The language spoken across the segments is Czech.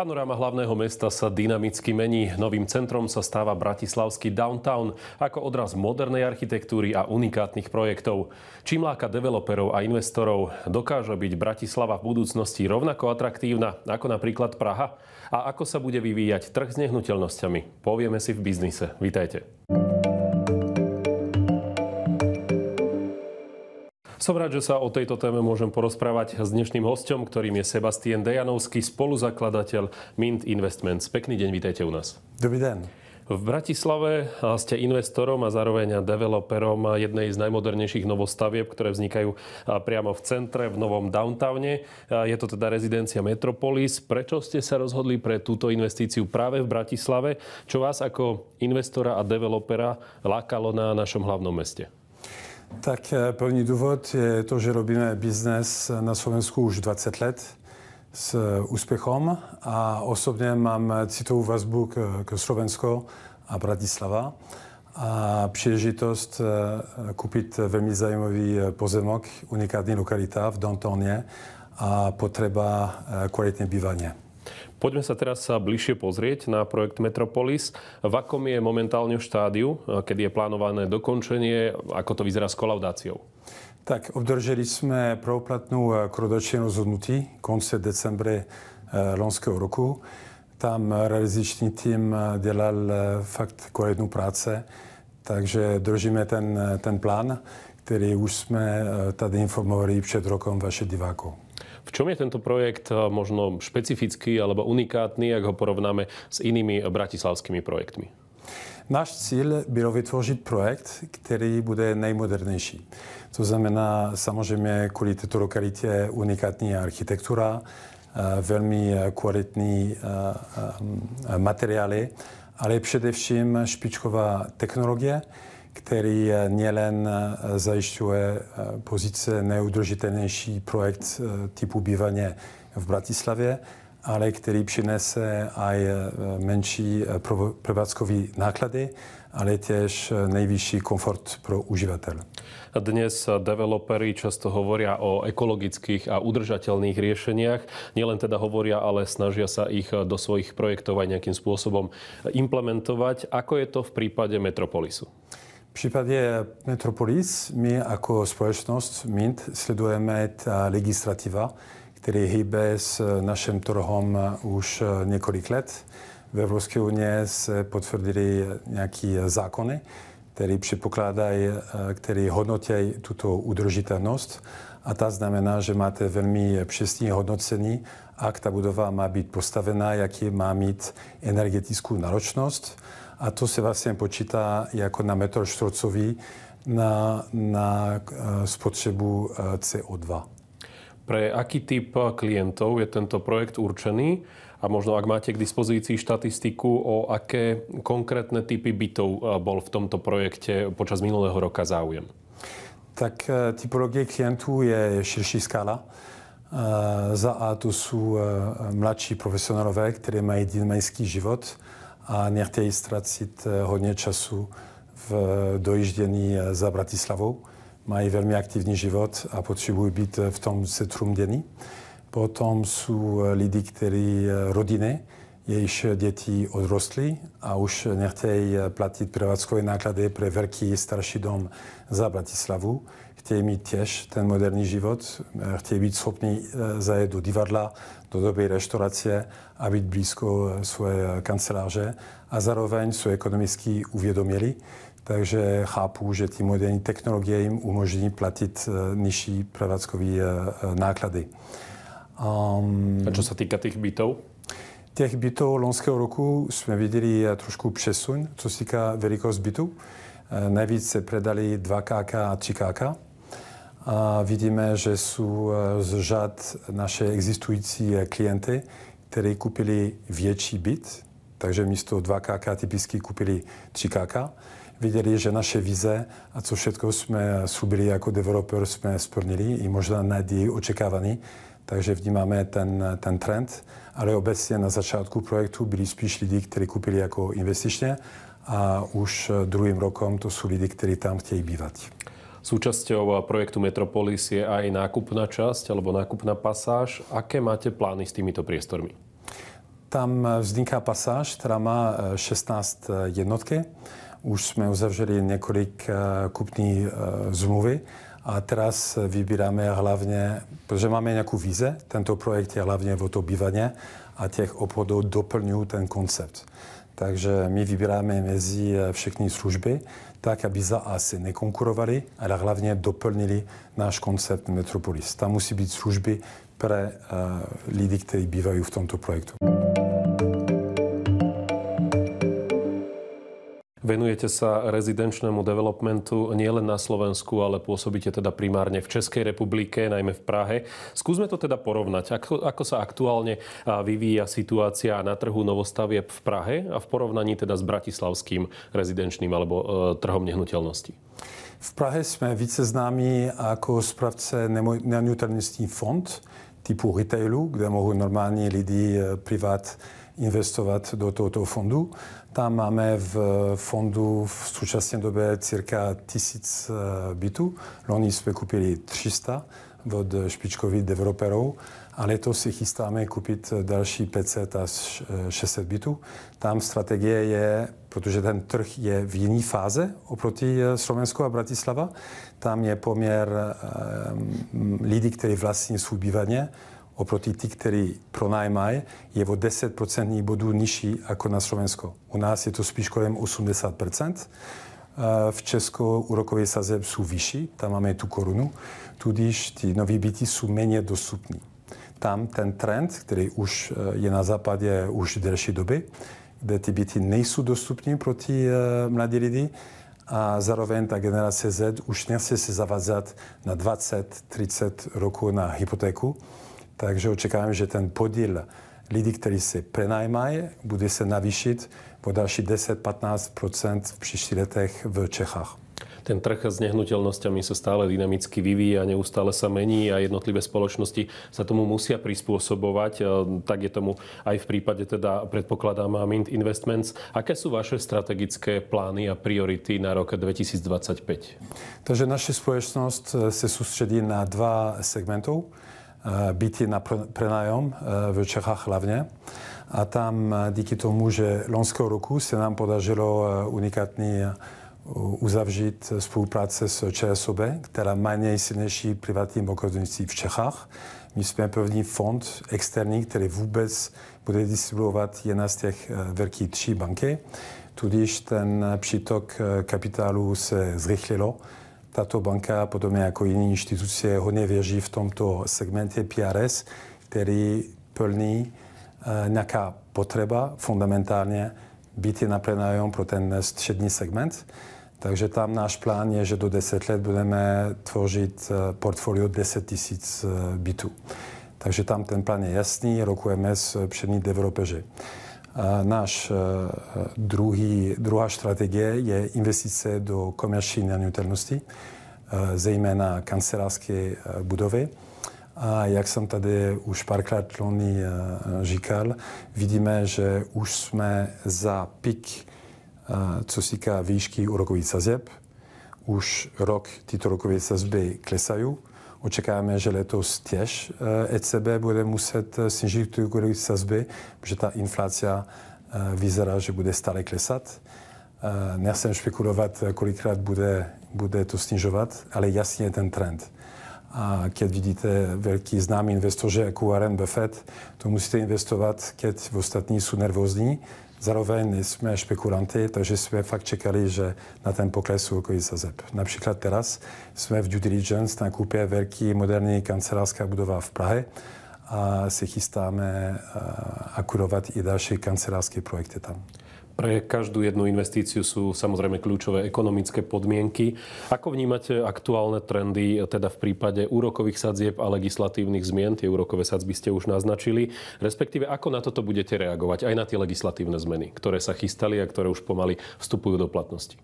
Panoráma hlavného mesta sa dynamicky mení. Novým centrom sa stáva bratislavský downtown ako odraz modernej architektúry a unikátnych projektov. Čím láka developerov a investorov, dokáže byť Bratislava v budúcnosti rovnako atraktívna ako napríklad Praha? A ako sa bude vyvíjať trh s nehnuteľnosťami? Povieme si v biznise. Vítajte. Som rád, že sa o tejto téme môžem porozprávať s dnešným hosťom, ktorým je Sebastian Dejanovský, spoluzakladateľ Mint Investments. Pekný deň, vítajte u nás. Dobrý deň. V Bratislave ste investorom a zároveň developerom jednej z najmodernejších novostavieb, ktoré vznikajú priamo v centre, v novom downtowne. Je to teda rezidencia Metropolis. Prečo ste sa rozhodli pre túto investíciu práve v Bratislave? Čo vás ako investora a developera lákalo na našom hlavnom meste? Tak první důvod je to, že robíme biznes na Slovensku už 20 let s úspěchom a osobně mám citovou vazbu k Slovensko a Bratislava a příležitost koupit velmi zajímavý pozemok, unikátní lokalita v downtowne a potreba kvalitné bývanie. Poďme sa teraz bližšie pozrieť na projekt Metropolis. V akom je momentálne v štádiu, kedy je plánované dokončenie, ako to vyzerá s kolaudáciou? Tak, obdrželi jsme pravoplatnou koordinační rozhodnutí konce decembre loňského roku. Tam realizační tým dělal fakt kvalitnou práce, takže držíme ten plán, který už jsme tady informovali před rokom vaše divákov. V čom je tento projekt možno špecifický alebo unikátny, ak ho porovnáme s inými bratislavskými projektmi? Náš cíl bylo vytvořit projekt, který bude nejmodernější. To znamená samozřejmě kvůli této lokalitě unikátní architektura, velmi kvalitní materiály, ale především špičková technologie, který nielen zajišťuje pozice neudržitelnější projekt typu bývání v Bratislavě, ale který přinese aj menší prevádzkové náklady, ale tiež nejvyšší komfort pro uživateľa. Dnes developeri často hovoria o ekologických a udržateľných riešeniach. Nielen teda hovoria, ale snažia sa ich do svojich projektov aj nejakým spôsobom implementovať. Ako je to v prípade Metropolisu? V případě Metropolis my jako společnost Mint sledujeme ta legislativa, který hýbe s naším trhem už několik let. V Evropské unii se potvrdili nějaké zákony, které předpokládají, které hodnotí tuto udržitelnost. A ta znamená, že máte velmi přesné hodnocení, jak ta budova má být postavená, jaký má mít energetickou náročnost. A to se vlastně počítá jako na metr čtvrcový na spotřebu CO2. Pre aký typ klientov je tento projekt určený? A možno, ak máte k dispozícii štatistiku, o aké konkrétne typy bytov bol v tomto projekte počas minulého roka záujem? Tak typologie klientů je širší skala. Za A to jsou mladší profesionálové, kteří mají dynamický život a nechtějí ztracit hodně času v dojíždění za Bratislavou. Mají velmi aktivní život a potřebují být v tom centrum dění. Potom jsou lidi, kteří rodiny, jejichž děti odrostly a už nechtějí platit prevádzkové náklady pro velký starší dom za Bratislavu. Chtějí mít těž ten moderní život, chtějí být schopni zajet do divadla, do dobré restaurace a být blízko své kanceláře a zároveň jsou ekonomicky uvědomili. Takže chápu, že ty moderní technologie jim umožní platit nižší prevádzkové náklady. A čo sa týka tých bytov? Těch bytov loňského roku jsme viděli trošku přesun, co se týká velikost bytů. Nejvíc se predali 2KK a 3KK. A vidíme, že jsou z řad naše existující klienty, kteří koupili větší byt, takže místo 2KK typicky koupili 3KK. Viděli, že naše vize a co všetko jsme slúbili jako developer jsme splnili i možná nad jej očekávaný. Takže vnímáme ten trend, ale obecně na začátku projektu byli spíš lidi, kteří koupili jako investičně a už druhým rokom to jsou lidi, kteří tam chtějí bývat. Súčasťou projektu Metropolis je aj nákupná časť alebo nákupná pasáž. Aké máte plány s týmito priestormi? tam vzniká pasáž, která má 16 jednotky. Už jsme uzavřeli několik kupní zmluvy a teraz vybíráme hlavně, protože máme nějakou vize, tento projekt je hlavně o to bývaně a těch obchodů doplňují ten koncept. Takže my vybíráme mezi všechny služby, tak, aby za A se nekonkurovali, ale hlavně doplnili náš koncept Metropolis. Tam musí být služby pro lidi, kteří bývají v tomto projektu. Venujete sa rezidenčnému developmentu nielen na Slovensku, ale pôsobíte teda primárne v Českej republike, najmä v Prahe. Skúsme to teda porovnať. Ako sa aktuálne vyvíja situácia na trhu novostavieb v Prahe a v porovnaní teda s bratislavským rezidenčným alebo trhom nehnuteľností? V Prahe jsme více známí jako správce nehnuteľnostní fond typu retailu, kde mohou normální lidi privát investovat do tohoto fondu. Tam máme v fondu v současné době cirka 1000 bytů. Loni jsme koupili 300 od špičkových developerů a letos si chystáme koupit další 500 až 600 bytů. Tam strategie je, protože ten trh je v jiné fáze oproti Slovensku a Bratislava, tam je poměr lidí, kteří vlastní svůj bývání, oproti tí, ktorí pronajímají, je o 10% bodů nižší ako na Slovensku. U nás je to spíš kolem 80%. V Česku úrokové sazby jsou vyšší, tam máme tu korunu, tudíž ty nové byty jsou méně dostupné. Tam ten trend, který už je na západě už delší doby, kde ty byty nejsou dostupné pro ty mladí lidi a zároveň ta generace Z už nechce se zavázat na 20-30 roků na hypotéku. Takže očekávám, že ten podíl lidí, kteří se prenajímají, bude se navýšit o další 10-15% v příštích letech v Čechách. Ten trh s nehnuteľnosťami sa stále dynamicky vyvíja, neustále sa mení a jednotlivé spoločnosti sa tomu musia prispôsobovať. Tak je tomu aj v prípade teda, predpokladám, Mint Investments. Aké sú vaše strategické plány a priority na rok 2025? Takže naša spoločnosť se soustředí na dva segmentů. Byty na prenájom v Čechách hlavně. A tam díky tomu, že loňského roku se nám podařilo unikátní uzavřít spolupráce s ČSOB, která má nejsilnější privátní bankovnictví v Čechách. My jsme první fond externí, který vůbec bude distribuovat jedna z těch velkých 3 banky. Tudíž ten přítok kapitálu se zrychlilo. Tato banka, podobně jako jiné instituce, hodně věří v tomto segmentě PRS, který plní nějaká potřeba fundamentálně byty na prenájom pro ten střední segment. Takže tam náš plán je, že do 10 let budeme tvořit portfolio 10 000 bytů. Takže tam ten plán je jasný, rokujeme s přední developeři. Náš druhá strategie je investice do komerční nehnuteľnosti, zejména kancelářské budovy. A jak jsem tady už párkrát loni říkal, vidíme, že už jsme za pik, co se týká výšky úrokových sazeb. Už rok tyto rokové sazby klesají. Očekáváme, že letos těž ECB bude muset snížit úrokové sazby, protože ta inflácia vyzerá, že bude stále klesat. Nechcem špekulovat, kolikrát bude to snižovat, ale jasně je ten trend. A keď vidíte velký známý investoři jako Warren Buffett, to musíte investovat, keď ostatní jsou nervózní. Zároveň nejsme špekulanty, takže jsme fakt čekali, že na ten pokles úrokových sazeb. Například teraz jsme v due diligence na kúpě velký moderní kancelářská budova v Prahe a se chystáme akurovat i další kancelářské projekty tam. Pre každú jednu investíciu sú samozrejme kľúčové ekonomické podmienky. Ako vnímate aktuálne trendy, teda v prípade úrokových sadzieb a legislatívnych zmien? Tie úrokové sadzby ste už naznačili. Respektíve, ako na toto budete reagovať? Aj na tie legislatívne zmeny, ktoré sa chystali a ktoré už pomaly vstupujú do platnosti.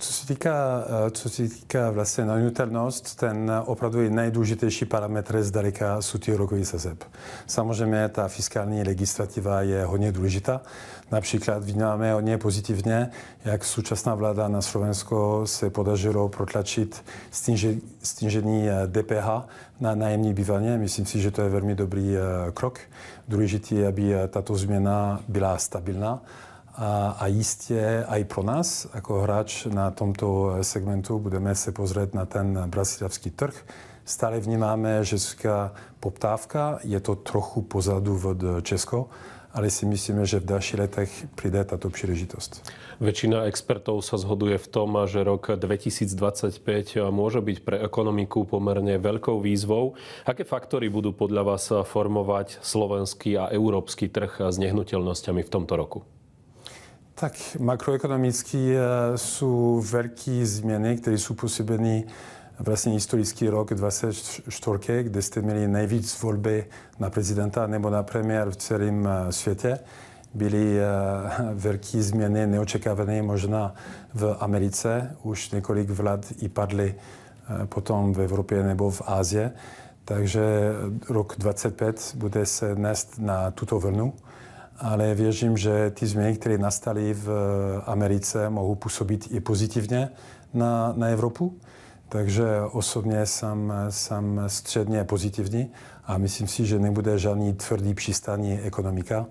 Co se týká vlastně nahnutelnost, ten opravdu je nejdůležitější parametr zdaleka jsou ty úrokové sazeb. Samozřejmě ta fiskální legislativa je hodně důležitá. Například vnímáme hodně pozitivně, jak současná vláda na Slovensko se podařilo protlačit snížení DPH na nájemní bývání. Myslím si, že to je velmi dobrý krok. Důležité je, aby tato změna byla stabilná. A jistě i pro nás, jako hráč na tomto segmentu, budeme se pozrieť na ten brazilský trh. Stále vnímáme, že poptávka je to trochu pozadu od Česko, ale si myslíme, že v ďalších letech príde táto príležitosť. Väčšina expertov sa zhoduje v tom, že rok 2025 môže byť pre ekonomiku pomerne veľkou výzvou. Aké faktory budú podľa vás formovať slovenský a európsky trh s nehnuteľnosťami v tomto roku? Tak makroekonomicky sú veľké zmeny, ktoré sú pôsobené vlastne historický rok 2024, kde ste měli nejvíc voľby na prezidenta nebo na premiér v celém svete. Byly veľké zmeny neočekávané možná v Americe. Už několik vlád i padly potom v Evropě nebo v Ázii. Takže rok 2025 bude se nést na tuto vlnu. Ale věřím, že ty změny, které nastaly v Americe, mohou působit i pozitivně na Evropu. Takže osobně jsem středně pozitivní a myslím si, že nebude žádný tvrdý přistání ekonomika.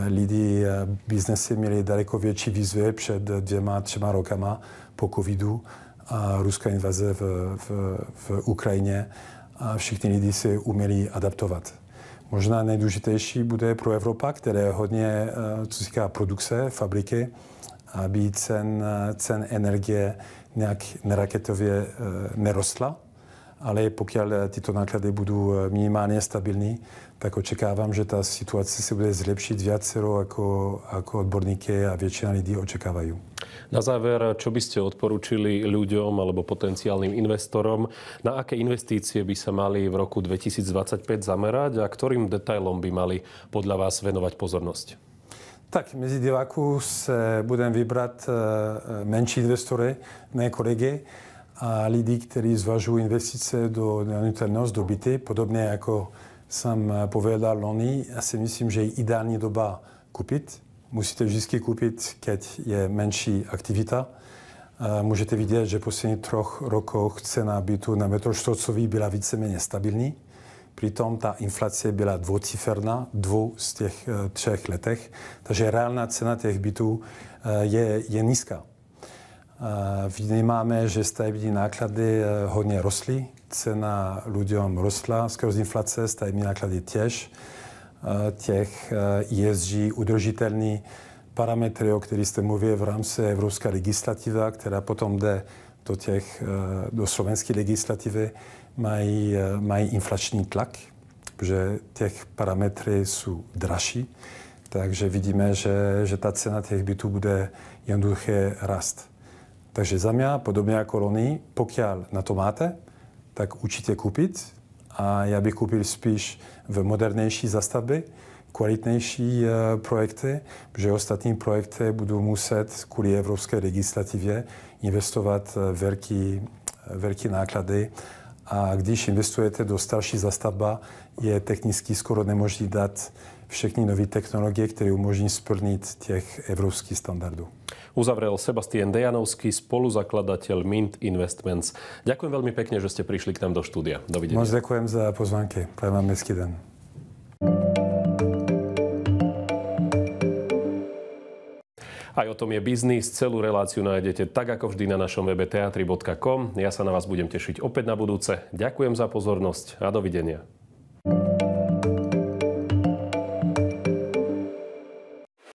Lidi, biznesy měli daleko větší výzvy před 2-3 rokama po covidu a ruská invaze v Ukrajině a všichni lidi se uměli adaptovat. Možná nejdůležitější bude pro Evropa, která je hodně, co se týká produkce, fabriky, aby cen energie nějak neraketově nerostla. Ale pokud tyto náklady budou minimálně stabilní, tak očekávám, že ta situace se bude zlepšit viacero ako odborníky a většina lidí očekávajú. Na záver, čo by ste odporúčili ľuďom alebo potenciálnym investorom, na aké investície by sa mali v roku 2025 zamerať a ktorým detailom by mali podľa vás venovať pozornosť? Tak, mezi diváků se budeme vybrat menší investory, ne kolegy, a lidi, kteří zvažují investice do nehnuteľnosti, do byty, podobně jako jsem povedal loni. Já si myslím, že je ideální doba kupit. Musíte vždycky kupit, keď je menší aktivita. Můžete vidět, že v posledních 3 rokoch cena bytu na metr čtvrcový byla víceméně stabilní. Přitom ta inflace byla dvouciferná, 2 z těch 3 letech. Takže reálná cena těch bytů je nízká. Vnímáme, že stavební náklady hodně rostly. Cena ľuďom rostla skrz inflace, stavební náklady tiež. Těch ESG udržitelný parametry, o kterých jste mluvili v rámci evropská legislativa, která potom jde do slovenské legislativy, mají inflační tlak, protože těch parametry jsou dražší. Takže vidíme, že ta cena těch bytů bude jednoduché rast. Takže za mě, podobně jako loni, pokud na to máte, tak určitě koupit. A já bych koupil spíš v modernější zastavby, kvalitnější projekty, protože ostatní projekty budou muset kvůli evropské legislativě investovat velké náklady. A když investujete do starší zastavba, je technicky skoro nemožné dát všechny nové technologie, které umožní splnit těch evropských standardů. Uzavrel Sebastian Dejanovský, spoluzakladateľ Mint Investments. Ďakujem veľmi pekne, že ste prišli k nám do štúdia. Dovidenia. Moc ďakujem za pozvánky. Prajem vám hezký den. Aj o tom je biznis. Celú reláciu nájdete tak ako vždy na našom webe teatri.com. Ja sa na vás budem tešiť opäť na budúce. Ďakujem za pozornosť a dovidenia.